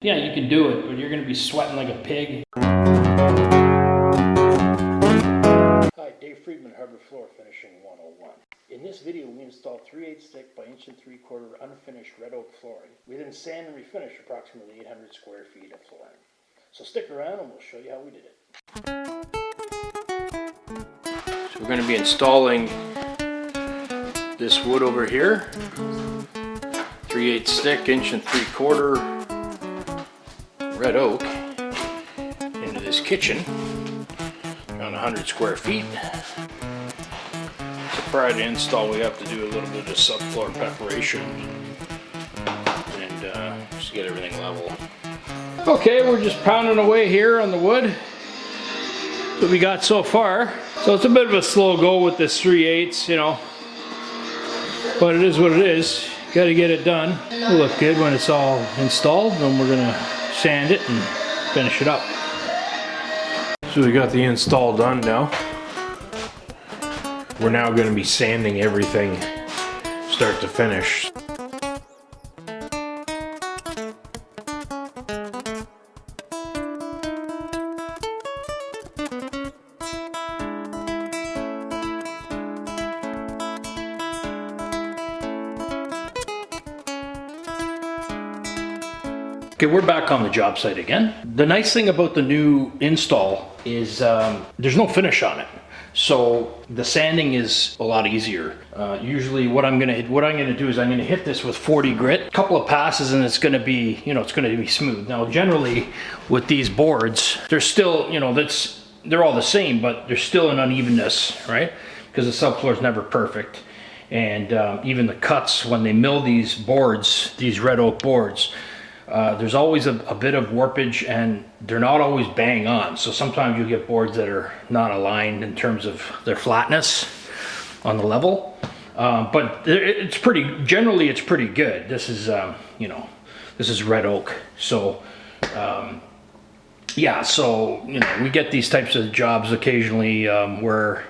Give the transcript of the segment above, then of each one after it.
Yeah, you can do it, but you're going to be sweating like a pig. Hi, Dave Friedman, Hardwood Floor Finishing 101. In this video, we installed 3/8 thick by 1 3/4 unfinished red oak flooring. We then sand and refinish approximately 800 square feet of flooring. So stick around and we'll show you how we did it. So we're going to be installing this wood over here. 3/8 thick, 1 3/4 red oak into this kitchen, around 100 square feet. So prior to install, we have to do a little bit of subfloor preparation and just get everything level. Okay, we're just pounding away here on the wood. What we got so far. So it's a bit of a slow go with this 3/8, you know, but it is what it is. Got to get it done. It'll look good when it's all installed, and we're gonna sand it and finish it up. So we got the install done now. We're now going to be sanding everything start to finish. Okay, we're back on the job site again. The nice thing about the new install is there's no finish on it, so the sanding is a lot easier. Usually, what I'm gonna do is I'm gonna hit this with 40 grit, a couple of passes, and it's gonna be, you know, it's gonna be smooth. Now, generally with these boards, there's still, you know, they're all the same, but there's still an unevenness, right? Because the subfloor is never perfect, and even the cuts when they mill these boards, these red oak boards. There's always a bit of warpage, and they're not always bang on. So sometimes you get boards that are not aligned in terms of their flatness on the level. But it's generally it's pretty good. This is, you know, this is red oak. So, yeah, so, you know, we get these types of jobs occasionally where,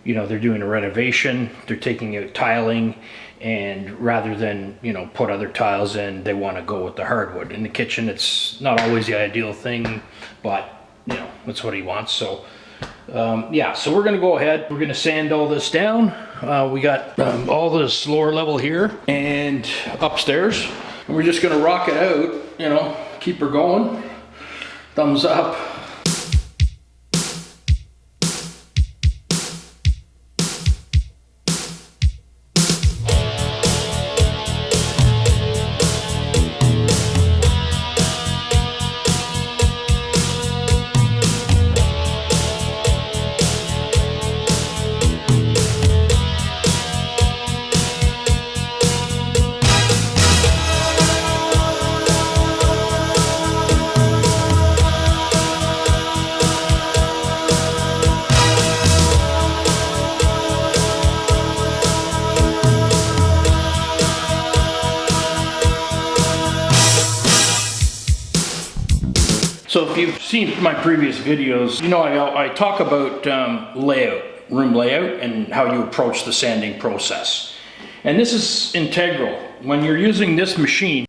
you know, they're doing a renovation, they're taking out tiling, and rather than, you know, put other tiles in, they want to go with the hardwood. In the kitchen, it's not always the ideal thing, but, you know, that's what he wants. So, yeah, so we're going to go ahead. We're going to sand all this down. We got all this lower level here and upstairs. And we're just going to rock it out, you know, keep her going. Thumbs up. So if you've seen my previous videos, you know I talk about layout, room layout, and how you approach the sanding process. And this is integral. When you're using this machine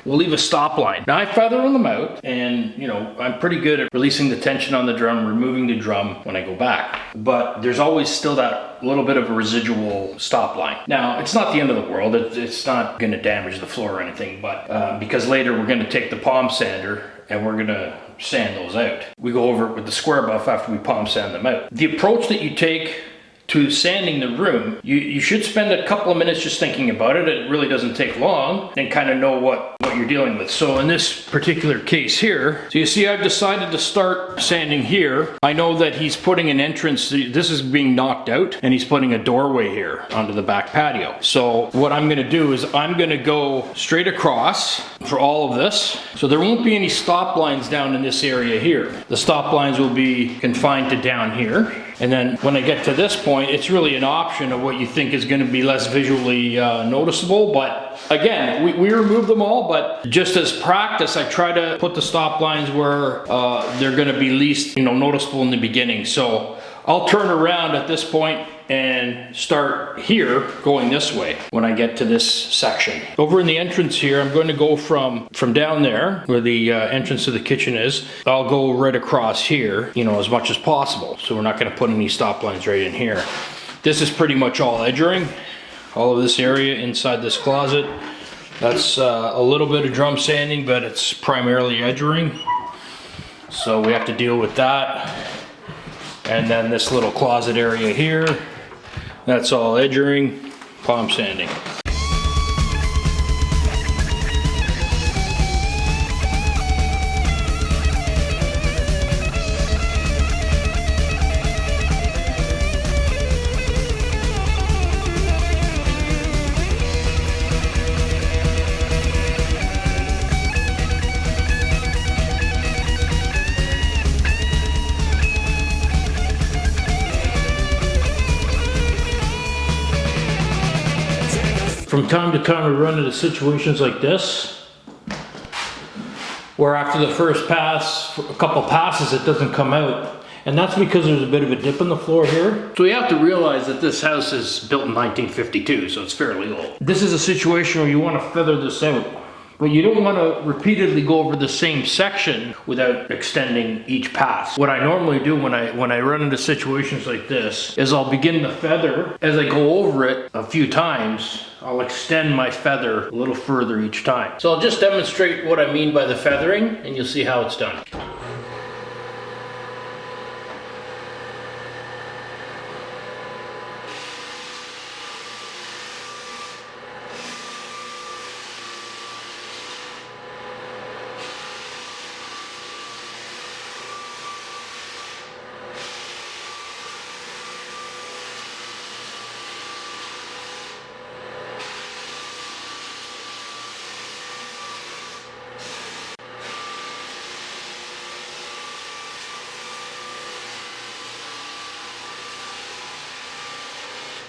will leave a stop line. Now I feather them out, and you know, I'm pretty good at releasing the tension on the drum, removing the drum when I go back. But there's always still that little bit of a residual stop line. Now, it's not the end of the world. It's not gonna damage the floor or anything, but because later we're gonna take the palm sander and we're gonna sand those out. We go over it with the square buff after we palm sand them out. The approach that you take to sanding the room, you should spend a couple of minutes just thinking about it. It really doesn't take long, and kind of know what you're dealing with. So in this particular case here, so you see I've decided to start sanding here. I know that he's putting an entrance, this is being knocked out, and he's putting a doorway here onto the back patio. So what I'm gonna do is I'm gonna go straight across for all of this. So there won't be any stop lines down in this area here. The stop lines will be confined to down here. And then when I get to this point, it's really an option of what you think is going to be less visually noticeable. But again, we remove them all, but just as practice, I try to put the stop lines where they're going to be least, you know, noticeable in the beginning. So I'll turn around at this point and start here going this way when I get to this section. Over in the entrance here, I'm going to go from down there where the entrance to the kitchen is. I'll go right across here, you know, as much as possible. So we're not going to put any stop lines right in here. This is pretty much all edgering. All of this area inside this closet. That's a little bit of drum sanding, but it's primarily edgering. So we have to deal with that. And then this little closet area here, that's all edgering, palm sanding. From time to time we run into situations like this, where after the first pass, a couple passes, it doesn't come out. And that's because there's a bit of a dip in the floor here. So you have to realize that this house is built in 1952, so it's fairly old. This is a situation where you want to feather this out, but you don't want to repeatedly go over the same section without extending each pass. What I normally do when I run into situations like this is I'll begin to feather. As I go over it a few times, I'll extend my feather a little further each time. So I'll just demonstrate what I mean by the feathering, and you'll see how it's done.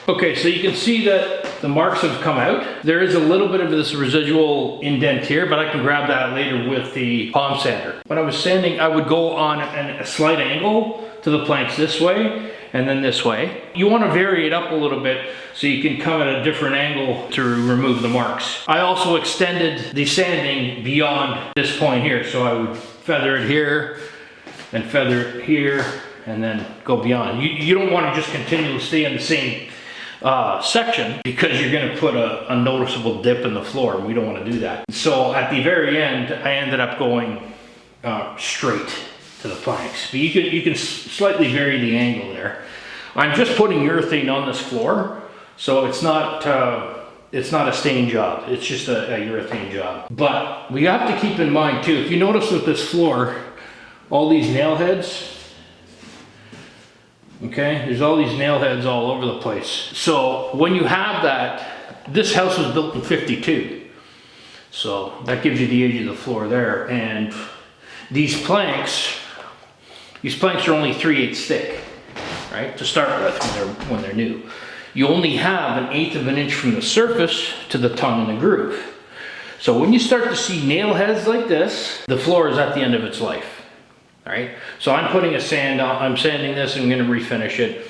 Okay, so you can see that the marks have come out. There is a little bit of this residual indent here, but I can grab that later with the palm sander. When I was sanding, I would go on a slight angle to the planks this way and then this way. You want to vary it up a little bit so you can come at a different angle to remove the marks. I also extended the sanding beyond this point here, so I would feather it here and feather it here and then go beyond. You don't want to just continually stay in the same section, because you're going to put a noticeable dip in the floor, and we don't want to do that. So at the very end, I ended up going straight to the planks. But you can slightly vary the angle there. I'm just putting urethane on this floor, so it's not a stain job. It's just a urethane job. But we have to keep in mind too, if you notice with this floor, all these nail heads. Okay, there's all these nail heads all over the place. So when you have that, this house was built in 52. So that gives you the age of the floor there. And these planks are only 3/8 thick, right? To start with when they're new. You only have 1/8 of an inch from the surface to the tongue in the groove. So when you start to see nail heads like this, the floor is at the end of its life. All right, so I'm putting a sand on, I'm sanding this and I'm going to refinish it.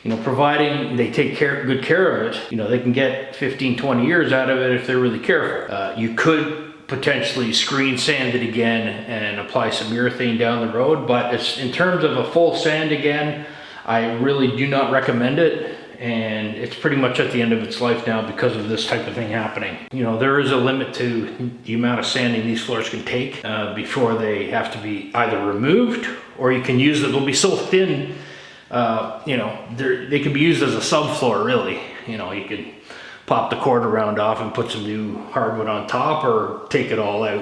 You know, providing they take good care of it, you know, they can get 15, 20 years out of it if they're really careful. You could potentially screen sand it again and apply some urethane down the road, but it's, in terms of a full sand again, I really do not recommend it. And it's pretty much at the end of its life now because of this type of thing happening. You know, there is a limit to the amount of sanding these floors can take before they have to be either removed, or you can use it. They'll be so thin, you know, they can be used as a subfloor really. You know, you could pop the cord around off and put some new hardwood on top, or take it all out.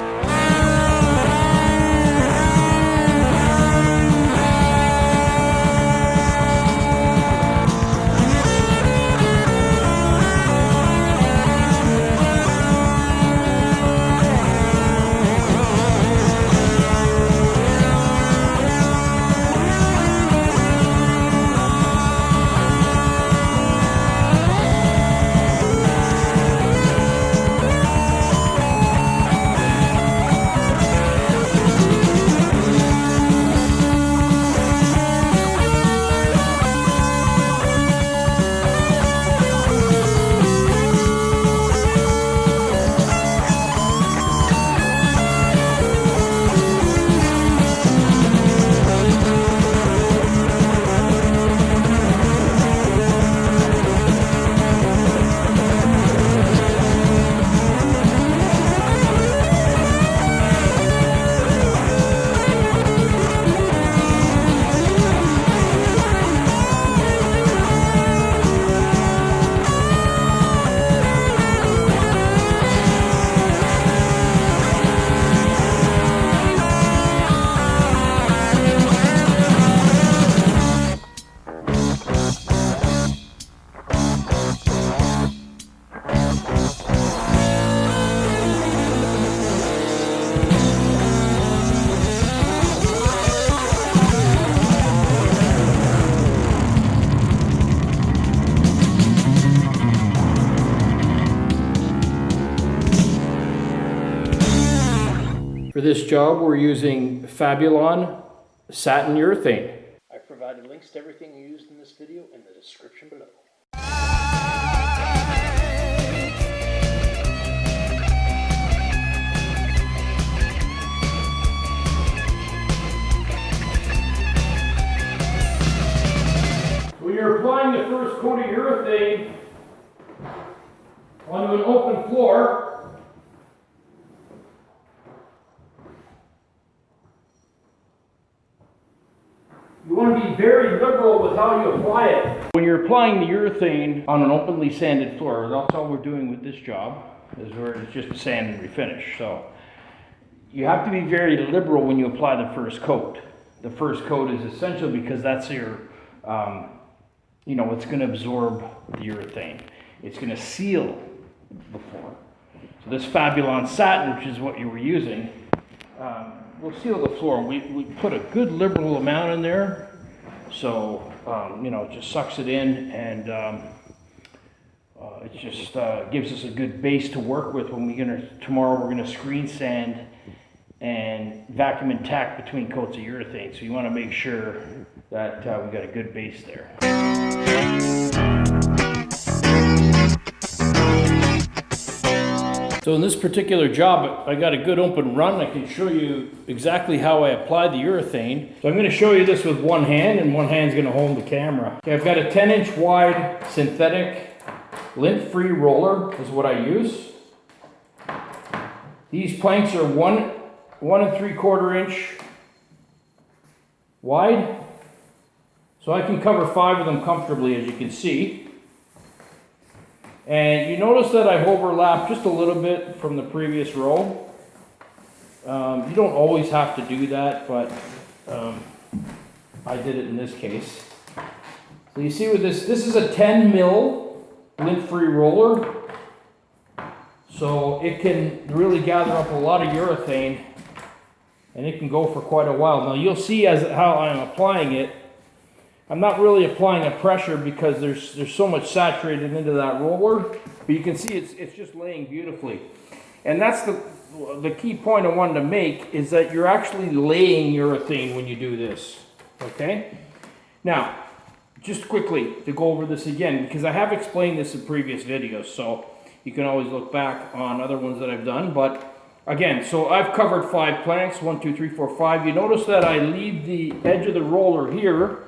For this job, we're using Fabulon Satin Urethane. I've provided links to everything used in this video in the description below. When you're applying the first coat of urethane onto an open floor, you want to be very liberal with how you apply it. When you're applying the urethane on an openly sanded floor, that's all we're doing with this job, is it's just sand and refinish. So you have to be very liberal when you apply the first coat. The first coat is essential because that's your it's going to absorb the urethane. It's going to seal the floor. So this Fabulon Satin, which is what you were using, will seal the floor. We put a good liberal amount in there, so it just sucks it in, and it just gives us a good base to work with when tomorrow we're gonna screen sand and vacuum and tack between coats of urethane. So you want to make sure that we got a good base there. So in this particular job, I got a good open run. I can show you exactly how I apply the urethane. So I'm going to show you this with one hand, and one hand's going to hold the camera. Okay, I've got a 10-inch wide synthetic lint-free roller is what I use. These planks are 1 3/4 inch wide. So I can cover 5 of them comfortably, as you can see. And you notice that I've overlapped just a little bit from the previous row. You don't always have to do that, but I did it in this case. So you see with this is a 10 mil lint-free roller. So it can really gather up a lot of urethane, and it can go for quite a while. Now you'll see how I'm applying it. I'm not really applying a pressure because there's so much saturated into that roller, but you can see it's just laying beautifully. And that's the key point I wanted to make, is that you're actually laying urethane when you do this, okay? Now, just quickly to go over this again, because I have explained this in previous videos, so you can always look back on other ones that I've done, but again, so I've covered 5 planks, 1, 2, 3, 4, 5. You notice that I leave the edge of the roller here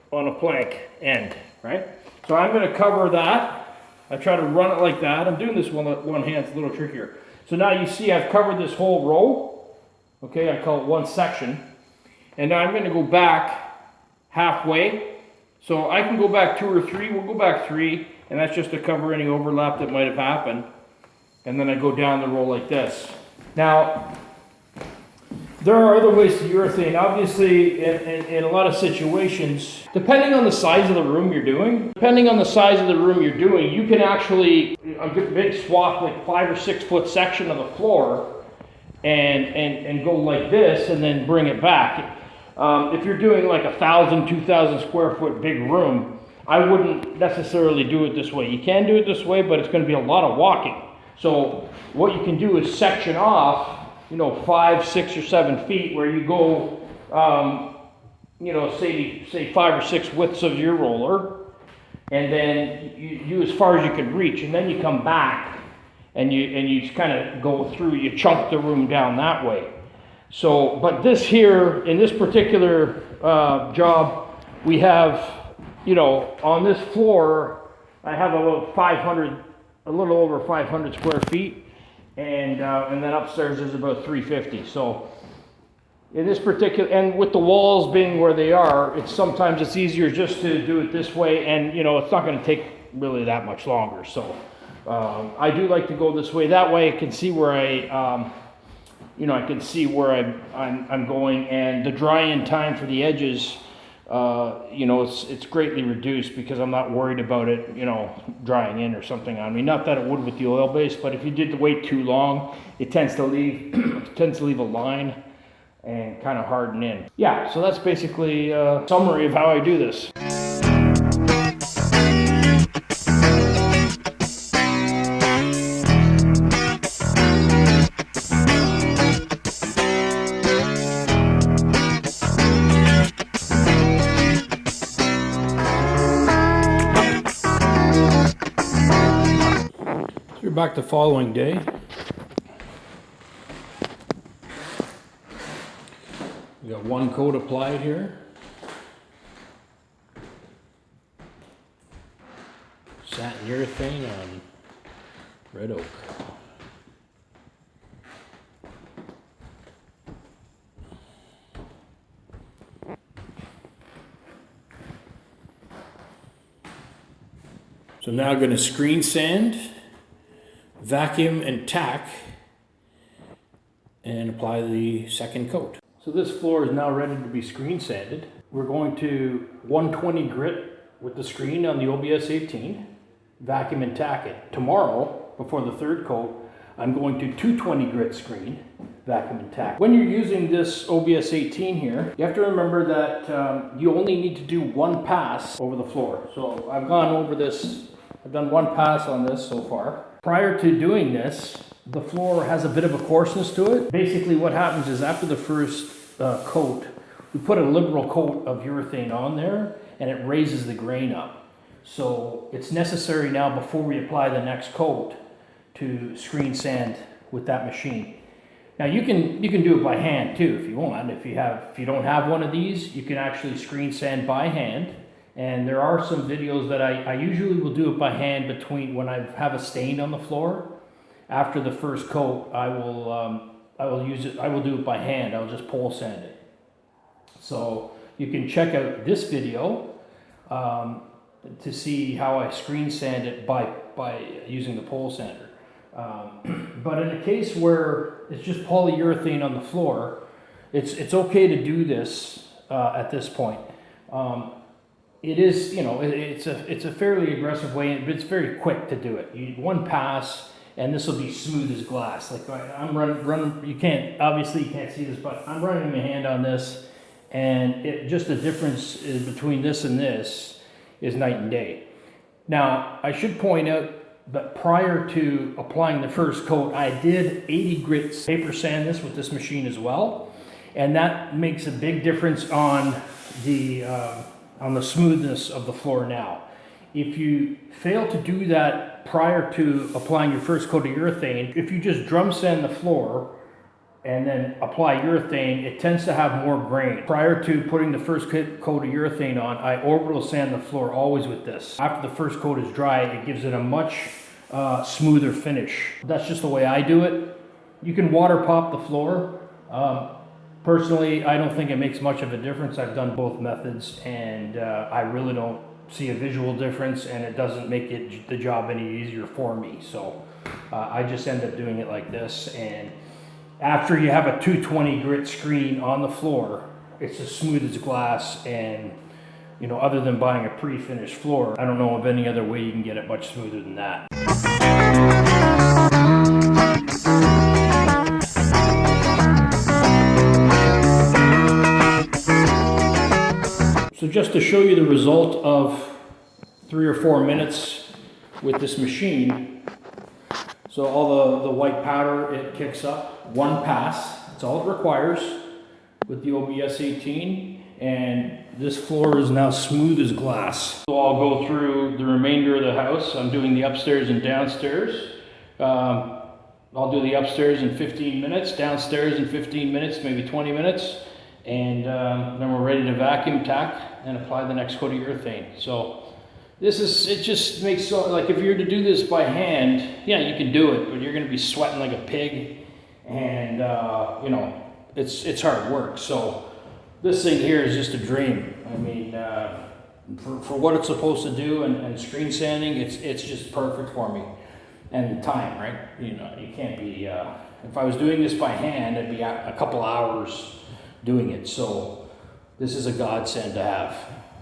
on a plank end, right? So I'm going to cover that. I try to run it like that. I'm doing this one hand, it's a little trickier. So now you see I've covered this whole row. Okay, I call it one section. And now I'm going to go back halfway. So I can go back 2 or 3. We'll go back 3, and that's just to cover any overlap that might have happened. And then I go down the row like this. Now, there are other ways to urethane. Obviously, in a lot of situations, depending on the size of the room you're doing, you can actually, a big swath, like 5 or 6 foot section of the floor, and go like this, and then bring it back. If you're doing like 1,000, 2,000 square foot big room, I wouldn't necessarily do it this way. You can do it this way, but it's going to be a lot of walking. So what you can do is section off 5, 6, or 7 feet, where you go, say 5 or 6 widths of your roller, and then you as far as you can reach, and then you come back, and you kind of go through. You chunk the room down that way. So, but this here in this particular job, we have, on this floor, I have about 500, a little over 500 square feet. And then upstairs is about 350. So in this particular, and with the walls being where they are, sometimes it's easier just to do it this way, and it's not going to take really that much longer. So I do like to go this way. That way I can see where I'm going, and the dry-in time for the edges, it's greatly reduced because I'm not worried about it, drying in or something on me. Not that it would with the oil base, but if you did wait too long, it tends to leave a line and kind of harden in. Yeah, so that's basically a summary of how I do this. back the following day. We got one coat applied here. Satin urethane on red oak. So now I'm going to screen sand, vacuum and tack, and apply the second coat. So this floor is now ready to be screen sanded. We're going to 120 grit with the screen on the OBS 18, vacuum and tack it. Tomorrow, before the third coat, I'm going to 220 grit screen, vacuum and tack. When you're using this OBS 18 here, you have to remember that you only need to do one pass over the floor. So I've gone over this, I've done one pass on this so far. Prior to doing this, the floor has a bit of a coarseness to it. Basically what happens is after the first coat, we put a liberal coat of urethane on there and it raises the grain up. So it's necessary now before we apply the next coat to screen sand with that machine. Now you can do it by hand too if you want. If you don't have one of these, you can actually screen sand by hand. And there are some videos that I usually will do it by hand between when I have a stain on the floor. After the first coat, I will do it by hand. I'll just pole sand it. So you can check out this video to see how I screen sand it by using the pole sander. But in a case where it's just polyurethane on the floor, it's okay to do this at this point. It is, you know, it's a fairly aggressive way, but it's very quick to do it. One pass, and this will be smooth as glass. Like I'm running. You can't see this, but I'm running my hand on this, and just the difference is between this and this is night and day. Now I should point out that prior to applying the first coat, I did 80 grit paper sand this with this machine as well, and that makes a big difference on the smoothness of the floor now. If you fail to do that prior to applying your first coat of urethane, if you just drum sand the floor and then apply urethane, it tends to have more grain. Prior to putting the first coat of urethane on, I orbital sand the floor always with this. After the first coat is dry, it gives it a much smoother finish. That's just the way I do it. You can water pop the floor. Personally, I don't think it makes much of a difference. I've done both methods, and I really don't see a visual difference, and it doesn't make the job any easier for me. So I just end up doing it like this, and after you have a 220 grit screen on the floor, it's as smooth as glass, and you know, other than buying a pre-finished floor, I don't know of any other way you can get it much smoother than that. So just to show you the result of 3 or 4 minutes with this machine, so all the white powder, it kicks up, one pass, that's all it requires with the OBS 18, and this floor is now smooth as glass. So I'll go through the remainder of the house. I'm doing the upstairs and downstairs. I'll do the upstairs in 15 minutes, downstairs in 15 minutes, maybe 20 minutes. And then we're ready to vacuum, tack, and apply the next coat of urethane. So it just makes so, like if you were to do this by hand, yeah, you can do it, but you're gonna be sweating like a pig, and you know, it's hard work. So this thing here is just a dream. I mean, for what it's supposed to do and screen sanding, it's just perfect for me. And the time, right? You know, you can't be, if I was doing this by hand, it'd be a couple hours doing it. So this is a godsend to have.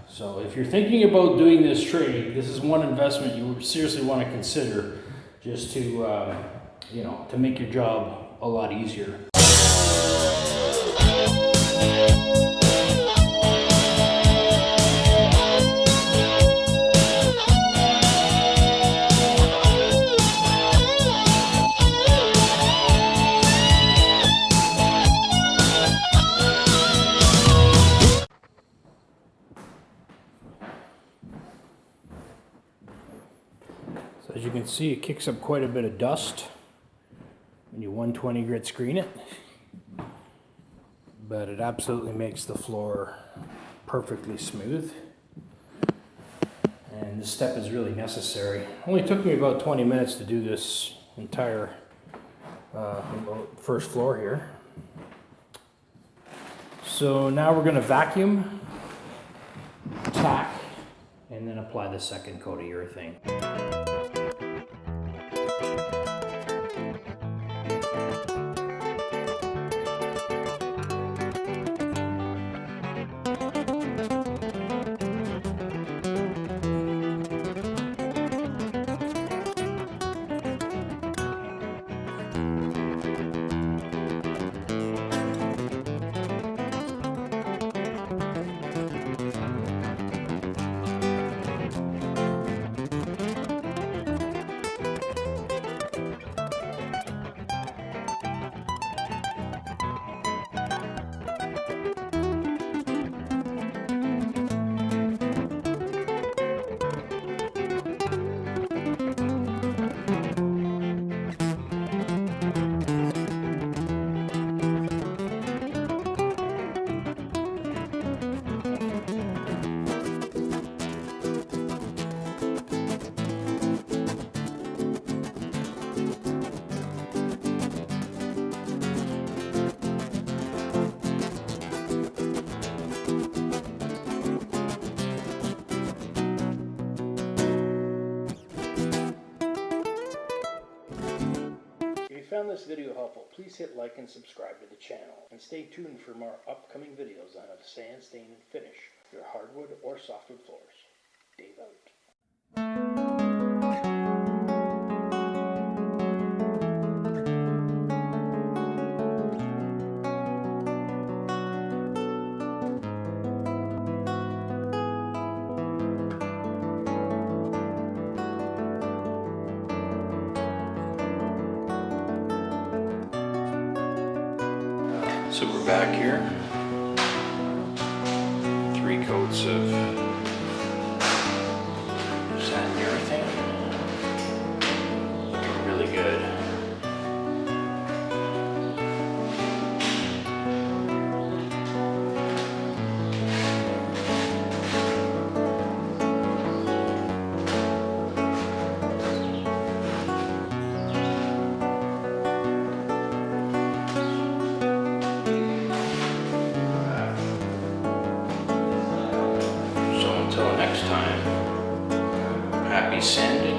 So if you're thinking about doing this trade, this is one investment you seriously want to consider, just to you know, to make your job a lot easier. As you can see, it kicks up quite a bit of dust when you 120 grit screen it, but it absolutely makes the floor perfectly smooth. And this step is really necessary. Only took me about 20 minutes to do this entire first floor here. So now we're going to vacuum, tack, and then apply the second coat of urethane. If you found this video helpful, please hit like and subscribe to the channel, and stay tuned for more upcoming videos on how to sand, stain, and finish your hardwood or softwood floors. Dave out. So we're back here. 3 coats of satin urethane. Looking really good. Until next time, happy sanding.